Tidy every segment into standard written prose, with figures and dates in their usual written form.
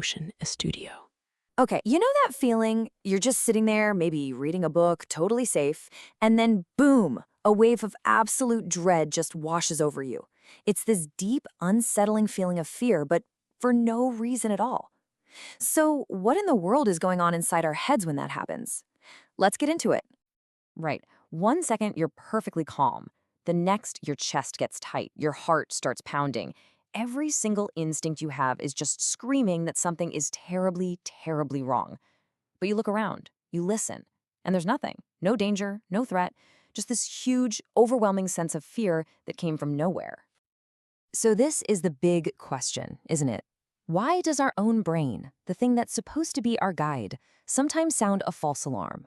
motion a studio. Okay, you know that feeling? You're just sitting there, maybe reading a book, totally safe, and then boom, a wave of absolute dread just washes over you. It's this deep, unsettling feeling of fear, but for no reason at all. So, what in the world is going on inside our heads when that happens? Let's get into it. Right. 1 second, you're perfectly calm. The next, your chest gets tight, your heart starts pounding. Every single instinct you have is just screaming that something is terribly, terribly wrong. But you look around, you listen, and there's nothing. No danger, no threat, just this huge, overwhelming sense of fear that came from nowhere. So this is the big question, isn't it? Why does our own brain, the thing that's supposed to be our guide, sometimes sound a false alarm?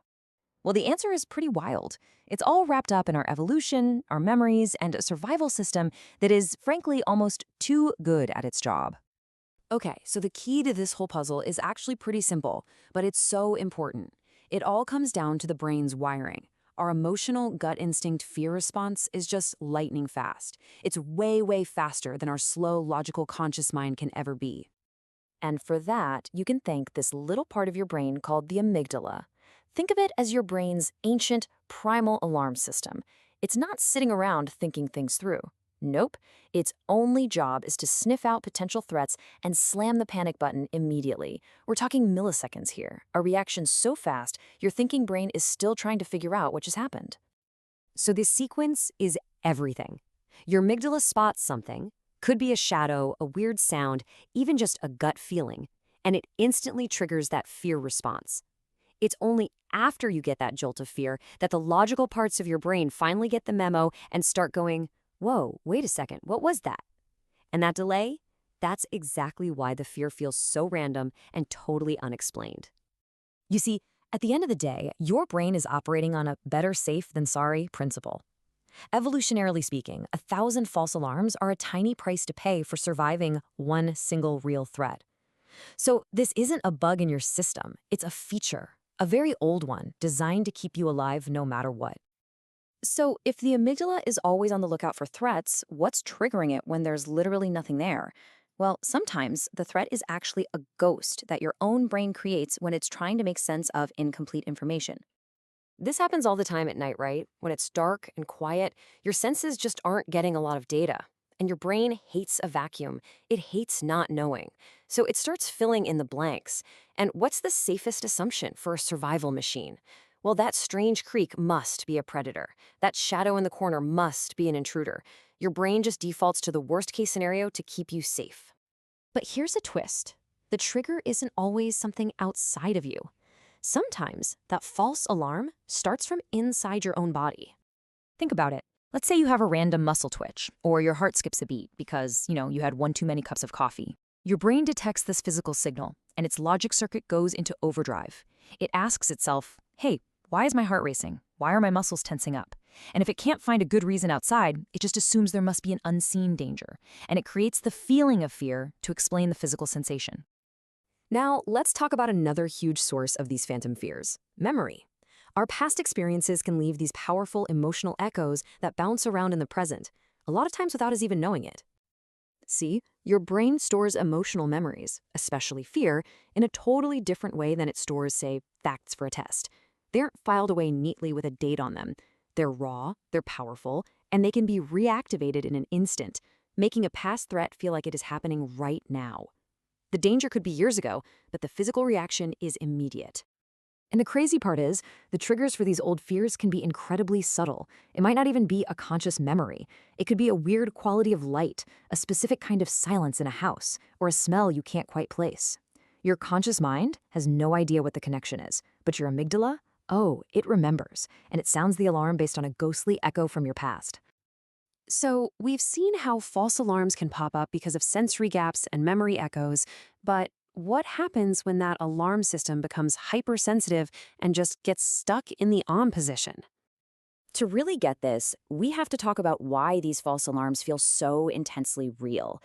Well, the answer is pretty wild. It's all wrapped up in our evolution, our memories, and a survival system that is, frankly, almost too good at its job. Okay, so the key to this whole puzzle is actually pretty simple, but it's so important. It all comes down to the brain's wiring. Our emotional gut instinct fear response is just lightning fast. It's way, way faster than our slow, logical, conscious mind can ever be. And for that, you can thank this little part of your brain called the amygdala. Think of it as your brain's ancient, primal alarm system. It's not sitting around thinking things through. Nope. Its only job is to sniff out potential threats and slam the panic button immediately. We're talking milliseconds here, a reaction so fast your thinking brain is still trying to figure out what just happened. So this sequence is everything. Your amygdala spots something, could be a shadow, a weird sound, even just a gut feeling, and it instantly triggers that fear response. It's only after you get that jolt of fear that the logical parts of your brain finally get the memo and start going, whoa, wait a second, what was that? And that delay, that's exactly why the fear feels so random and totally unexplained. You see, at the end of the day, your brain is operating on a better safe than sorry principle. Evolutionarily speaking, 1,000 false alarms are a tiny price to pay for surviving one single real threat. So this isn't a bug in your system, it's a feature, a very old one, designed to keep you alive no matter what. So if the amygdala is always on the lookout for threats, what's triggering it when there's literally nothing there? Well, sometimes the threat is actually a ghost that your own brain creates when it's trying to make sense of incomplete information. This happens all the time at night, right? When it's dark and quiet, your senses just aren't getting a lot of data. And your brain hates a vacuum. It hates not knowing. So it starts filling in the blanks. And what's the safest assumption for a survival machine? Well, that strange creak must be a predator. That shadow in the corner must be an intruder. Your brain just defaults to the worst-case scenario to keep you safe. But here's a twist. The trigger isn't always something outside of you. Sometimes that false alarm starts from inside your own body. Think about it. Let's say you have a random muscle twitch, or your heart skips a beat because, you had one too many cups of coffee. Your brain detects this physical signal, and its logic circuit goes into overdrive. It asks itself, hey, why is my heart racing? Why are my muscles tensing up? And if it can't find a good reason outside, it just assumes there must be an unseen danger, and it creates the feeling of fear to explain the physical sensation. Now, let's talk about another huge source of these phantom fears, memory. Our past experiences can leave these powerful emotional echoes that bounce around in the present, a lot of times without us even knowing it. See, your brain stores emotional memories, especially fear, in a totally different way than it stores, say, facts for a test. They aren't filed away neatly with a date on them. They're raw, they're powerful, and they can be reactivated in an instant, making a past threat feel like it is happening right now. The danger could be years ago, but the physical reaction is immediate. And the crazy part is, the triggers for these old fears can be incredibly subtle. It might not even be a conscious memory. It could be a weird quality of light, a specific kind of silence in a house, or a smell you can't quite place. Your conscious mind has no idea what the connection is, but your amygdala, oh, it remembers, and it sounds the alarm based on a ghostly echo from your past. So, we've seen how false alarms can pop up because of sensory gaps and memory echoes, but what happens when that alarm system becomes hypersensitive and just gets stuck in the on position? To really get this, we have to talk about why these false alarms feel so intensely real.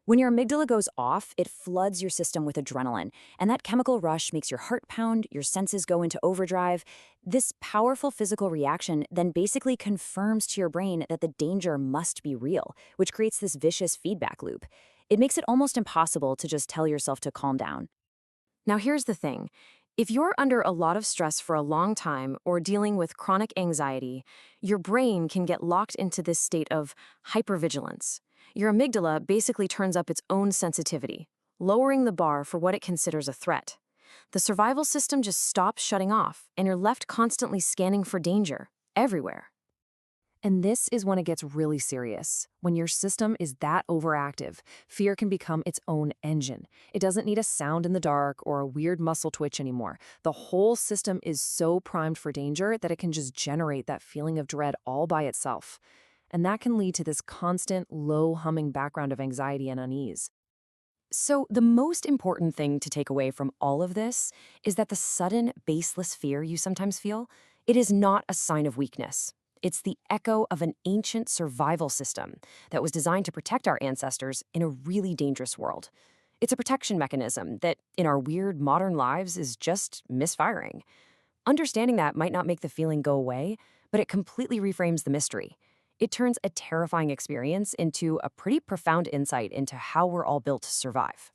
When your amygdala goes off, it floods your system with adrenaline, and that chemical rush makes your heart pound, your senses go into overdrive. This powerful physical reaction then basically confirms to your brain that the danger must be real, which creates this vicious feedback loop. It makes it almost impossible to just tell yourself to calm down. Now, here's the thing. If you're under a lot of stress for a long time or dealing with chronic anxiety, your brain can get locked into this state of hypervigilance. Your amygdala basically turns up its own sensitivity, lowering the bar for what it considers a threat. The survival system just stops shutting off, and you're left constantly scanning for danger, everywhere. And this is when it gets really serious. When your system is that overactive, fear can become its own engine. It doesn't need a sound in the dark or a weird muscle twitch anymore. The whole system is so primed for danger that it can just generate that feeling of dread all by itself. And that can lead to this constant, low humming background of anxiety and unease. So, the most important thing to take away from all of this is that the sudden, baseless fear you sometimes feel, it is not a sign of weakness. It's the echo of an ancient survival system that was designed to protect our ancestors in a really dangerous world. It's a protection mechanism that, in our weird modern lives, is just misfiring. Understanding that might not make the feeling go away, but it completely reframes the mystery. It turns a terrifying experience into a pretty profound insight into how we're all built to survive.